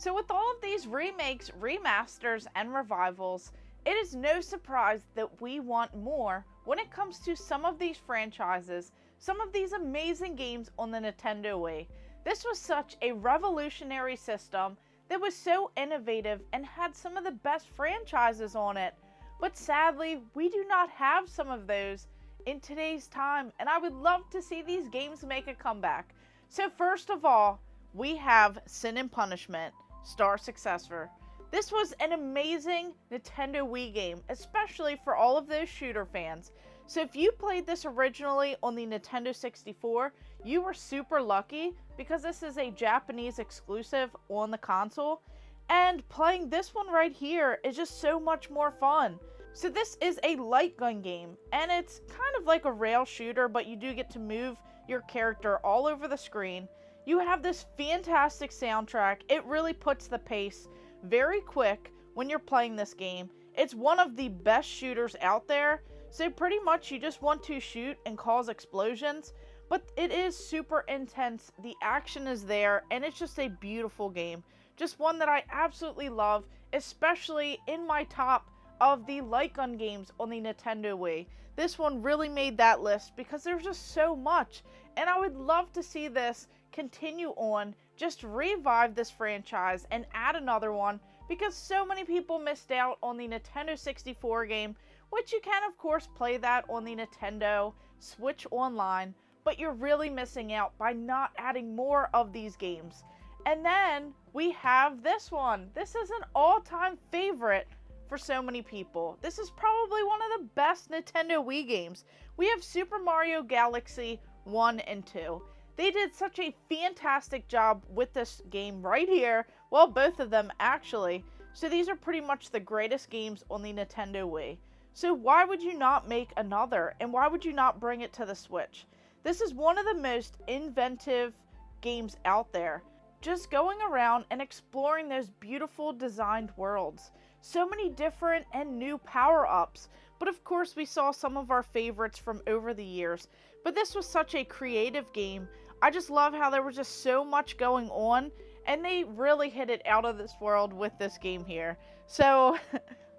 So with all of these remakes, remasters, and revivals, it is no surprise that we want more when it comes to some of these franchises, some of these amazing games on the Nintendo Wii. This was such a revolutionary system that was so innovative and had some of the best franchises on it. But sadly, we do not have some of those in today's time, and I would love to see these games make a comeback. So first of all, we have Sin and Punishment, Star Successor. This was an amazing Nintendo Wii game, especially for all of those shooter fans. So if you played this originally on the Nintendo 64, you were super lucky because this is a Japanese exclusive on the console. And playing this one right here is just so much more fun. So this is a light gun game, and it's kind of like a rail shooter, but you do get to move your character all over the screen. You have this fantastic soundtrack. It really puts the pace very quick when you're playing this game. It's one of the best shooters out there, so pretty much you just want to shoot and cause explosions, but it is super intense. The action is there, and it's just a beautiful game. Just one that I absolutely love, especially in my top of the light gun games on the Nintendo Wii. This one really made that list because there's just so much, and I would love to see this continue on, just revive this franchise and add another one, because so many people missed out on the Nintendo 64 game, which you can of course play that on the Nintendo Switch Online, but you're really missing out by not adding more of these games. And then we have this one. This is an all-time favorite for so many people. This is probably one of the best Nintendo Wii games. We have Super Mario Galaxy 1 and 2. They did such a fantastic job with this game right here. Well, both of them actually. So these are pretty much the greatest games on the Nintendo Wii. So why would you not make another? And why would you not bring it to the Switch? This is one of the most inventive games out there. Just going around and exploring those beautiful designed worlds. So many different and new power-ups. But of course we saw some of our favorites from over the years. But this was such a creative game. I just love how there was just so much going on, and they really hit it out of this world with this game here. So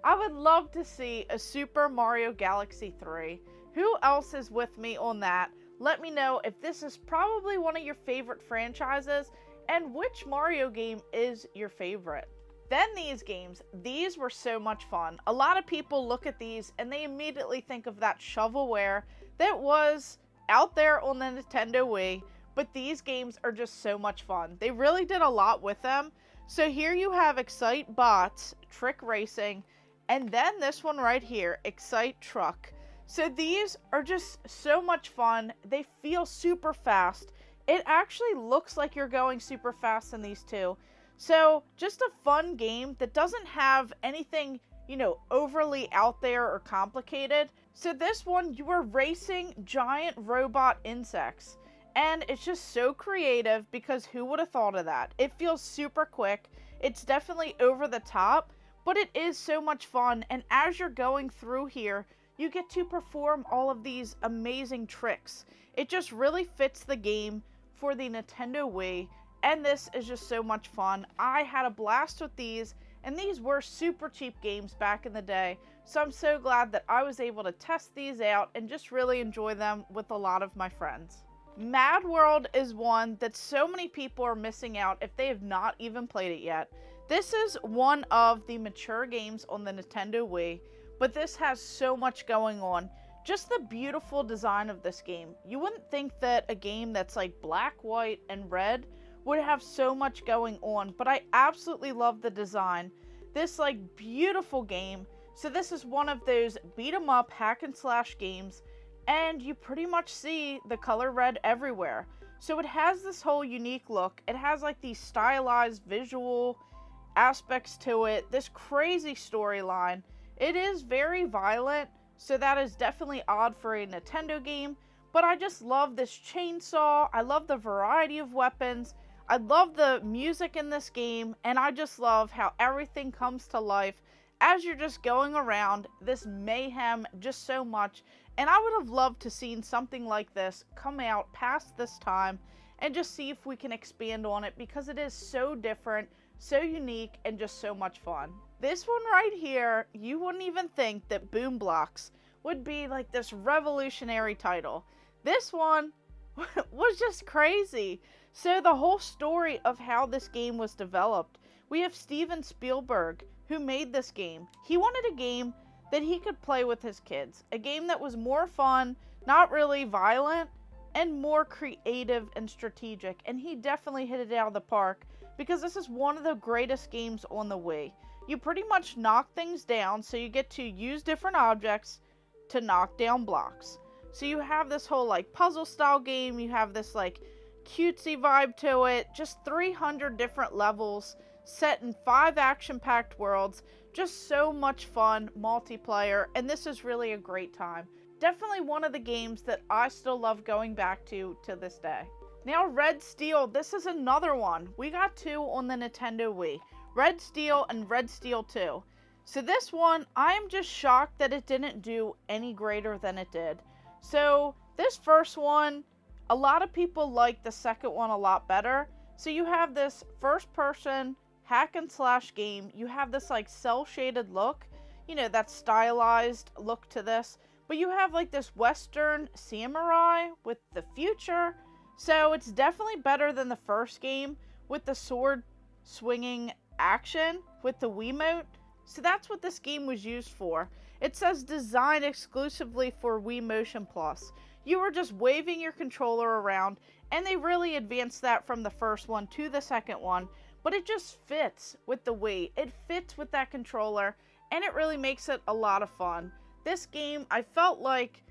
I would love to see a Super Mario Galaxy 3. Who else is with me on that? Let me know if this is probably one of your favorite franchises, and which Mario game is your favorite. Then these games, these were so much fun. A lot of people look at these and they immediately think of that shovelware that was out there on the Nintendo Wii, but these games are just so much fun. They really did a lot with them. So here you have Excite Bots, Trick Racing, and then this one right here, Excite Truck. So these are just so much fun. They feel super fast. It actually looks like you're going super fast in these two. So just a fun game that doesn't have anything, overly out there or complicated. So this one, you are racing giant robot insects. And it's just so creative because who would have thought of that? It feels super quick. It's definitely over the top, but it is so much fun. And as you're going through here, you get to perform all of these amazing tricks. It just really fits the game for the Nintendo Wii. And this is just so much fun. I had a blast with these, and these were super cheap games back in the day. So I'm so glad that I was able to test these out and just really enjoy them with a lot of my friends. MadWorld is one that so many people are missing out if they have not even played it yet. This is one of the mature games on the Nintendo Wii, but this has so much going on. Just the beautiful design of this game. You wouldn't think that a game that's like black, white, and red would have so much going on, but I absolutely love the design. This beautiful game. So this is one of those beat 'em up hack and slash games, and you pretty much see the color red everywhere. So it has this whole unique look. It has these stylized visual aspects to it, this crazy storyline. It is very violent, so that is definitely odd for a Nintendo game, but I just love this chainsaw. I love the variety of weapons. I love the music in this game, and I just love how everything comes to life as you're just going around this mayhem just so much. And I would have loved to seen something like this come out past this time and just see if we can expand on it, because it is so different, so unique, and just so much fun. This one right here, you wouldn't even think that Blox would be like this revolutionary title. This one was just crazy. So the whole story of how this game was developed, we have Steven Spielberg, who made this game. He wanted a game that he could play with his kids. A game that was more fun, not really violent, and more creative and strategic. And he definitely hit it out of the park, because this is one of the greatest games on the Wii. You pretty much knock things down, so you get to use different objects to knock down blocks. So you have this whole like puzzle style game, you have this like cutesy vibe to it, just 300 different levels set in 5 action-packed worlds, just so much fun, multiplayer, and this is really a great time. Definitely one of the games that I still love going back to this day. Now Red Steel, this is another one. We got 2 on the Nintendo Wii, Red Steel and Red Steel 2. So this one, I am just shocked that it didn't do any greater than it did. So this first one, a lot of people like the second one a lot better. So you have this first person hack and slash game. You have this like cell shaded look, you know, that stylized look to this. But you have like this Western samurai with the future. So it's definitely better than the first game with the sword swinging action with the Wii Remote. So that's what this game was used for. It says designed exclusively for Wii Motion Plus. You were just waving your controller around, and they really advanced that from the first one to the second one. But it just fits with the Wii. It fits with that controller, and it really makes it a lot of fun. This game, I felt like,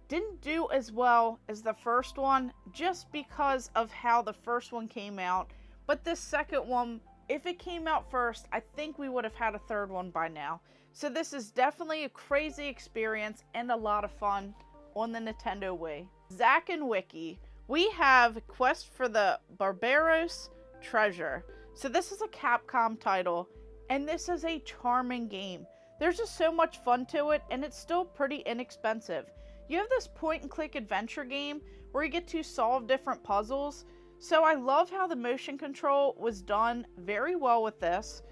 didn't do as well as the first one just because of how the first one came out. But this second one, if it came out first, I think we would have had a third one by now. So this is definitely a crazy experience and a lot of fun on the Nintendo Wii. Zack and Wiki. We have Quest for the Barbaros Treasure. So this is a Capcom title, and this is a charming game. There's just so much fun to it, and it's still pretty inexpensive. You have this point-and-click adventure game where you get to solve different puzzles. So I love how the motion control was done very well with this.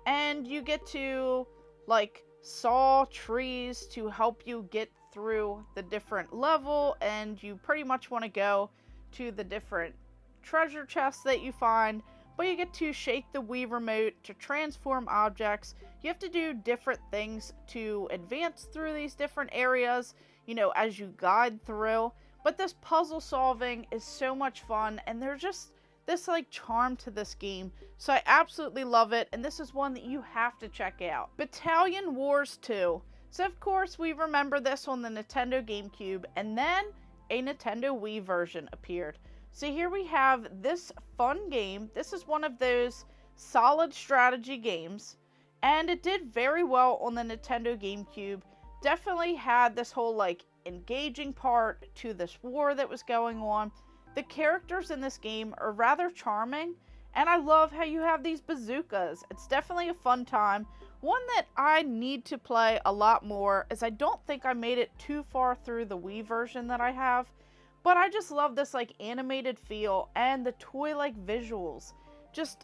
And you get to, like, saw trees to help you get through the different level. And you pretty much want to go to the different treasure chests that you find. But you get to shake the Wii Remote to transform objects. You have to do different things to advance through these different areas, you know, as you guide through. But this puzzle solving is so much fun, and there's just this like charm to this game. So I absolutely love it, and this is one that you have to check out. Battalion Wars 2. So of course we remember this on the Nintendo GameCube, and then a Nintendo Wii version appeared. So here we have this fun game. This is one of those solid strategy games, and it did very well on the Nintendo GameCube. Definitely had this whole like engaging part to this war that was going on. The characters in this game are rather charming, and I love how you have these bazookas. It's definitely a fun time. One that I need to play a lot more, as I don't think I made it too far through the Wii version that I have. But I just love this like animated feel and the toy-like visuals. Just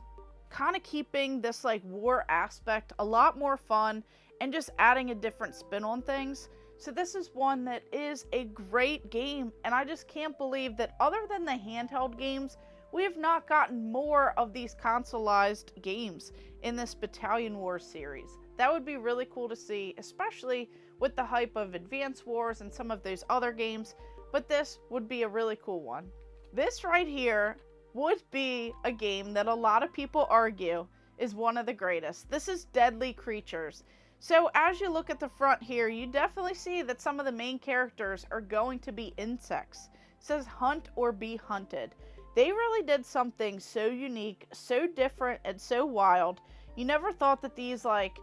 kind of keeping this like war aspect a lot more fun and just adding a different spin on things. So this is one that is a great game, and I just can't believe that other than the handheld games, we have not gotten more of these consoleized games in this Battalion Wars series. That would be really cool to see, especially with the hype of Advance Wars and some of those other games, but this would be a really cool one. This right here would be a game that a lot of people argue is one of the greatest. This is Deadly Creatures. So as you look at the front here, you definitely see that some of the main characters are going to be insects. It says hunt or be hunted. They really did something so unique, so different, and so wild. You never thought that these like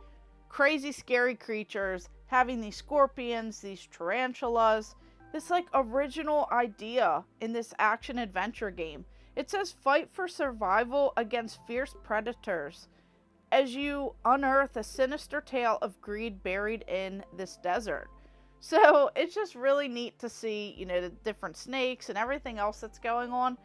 crazy scary creatures, having these scorpions, these tarantulas, this like original idea in this action adventure game. It says fight for survival against fierce predators as you unearth a sinister tale of greed buried in this desert. So it's just really neat to see, you know, the different snakes and everything else that's going on.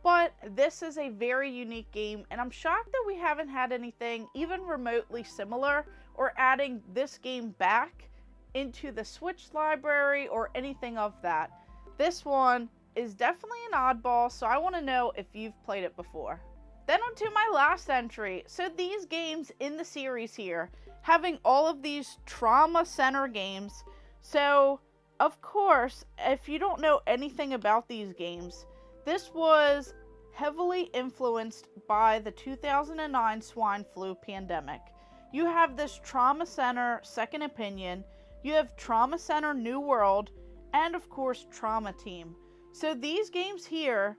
But this is a very unique game, and I'm shocked that we haven't had anything even remotely similar or adding this game back into the Switch library or anything of that. This one is definitely an oddball, so I want to know if you've played it before. Then on to my last entry. So these games in the series here, having all of these trauma center games. So of course, if you don't know anything about these games, this was heavily influenced by the 2009 swine flu pandemic. You have this Trauma Center Second Opinion, you have Trauma Center New World, and of course Trauma Team. So these games here,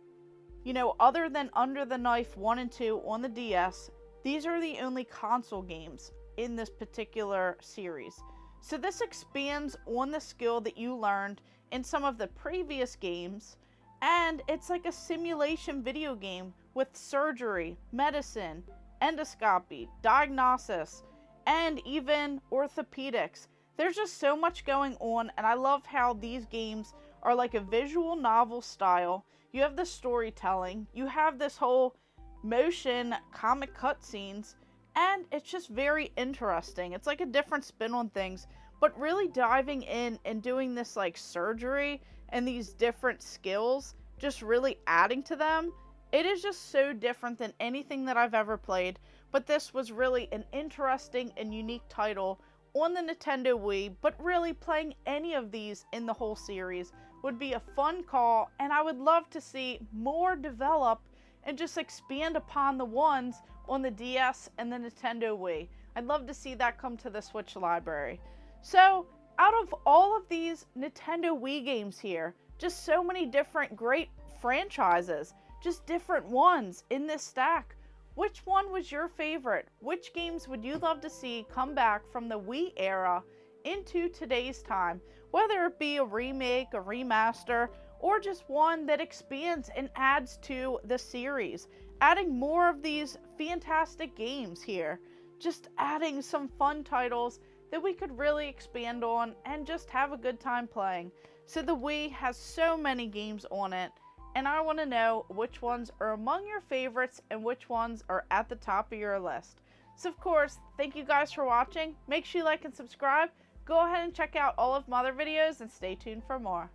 you know, other than Under the Knife 1 and 2 on the DS, these are the only console games in this particular series. So this expands on the skill that you learned in some of the previous games, and it's like a simulation video game with surgery, medicine, endoscopy, diagnosis, and even orthopedics. There's just so much going on, and I love how these games are like a visual novel style. You have the storytelling, you have this whole motion comic cutscenes, and it's just very interesting. It's like a different spin on things, but really diving in and doing this like surgery and these different skills, just really adding to them. It is just so different than anything that I've ever played, but this was really an interesting and unique title on the Nintendo Wii, but really playing any of these in the whole series would be a fun call, and I would love to see more develop and just expand upon the ones on the DS and the Nintendo Wii. I'd love to see that come to the Switch library. So, out of all of these Nintendo Wii games here, just so many different great franchises, just different ones in this stack. Which one was your favorite? Which games would you love to see come back from the Wii era into today's time? Whether it be a remake, a remaster, or just one that expands and adds to the series. Adding more of these fantastic games here. Just adding some fun titles that we could really expand on and just have a good time playing. So the Wii has so many games on it, and I want to know which ones are among your favorites and which ones are at the top of your list. So of course, thank you guys for watching. Make sure you like and subscribe. Go ahead and check out all of my other videos and stay tuned for more.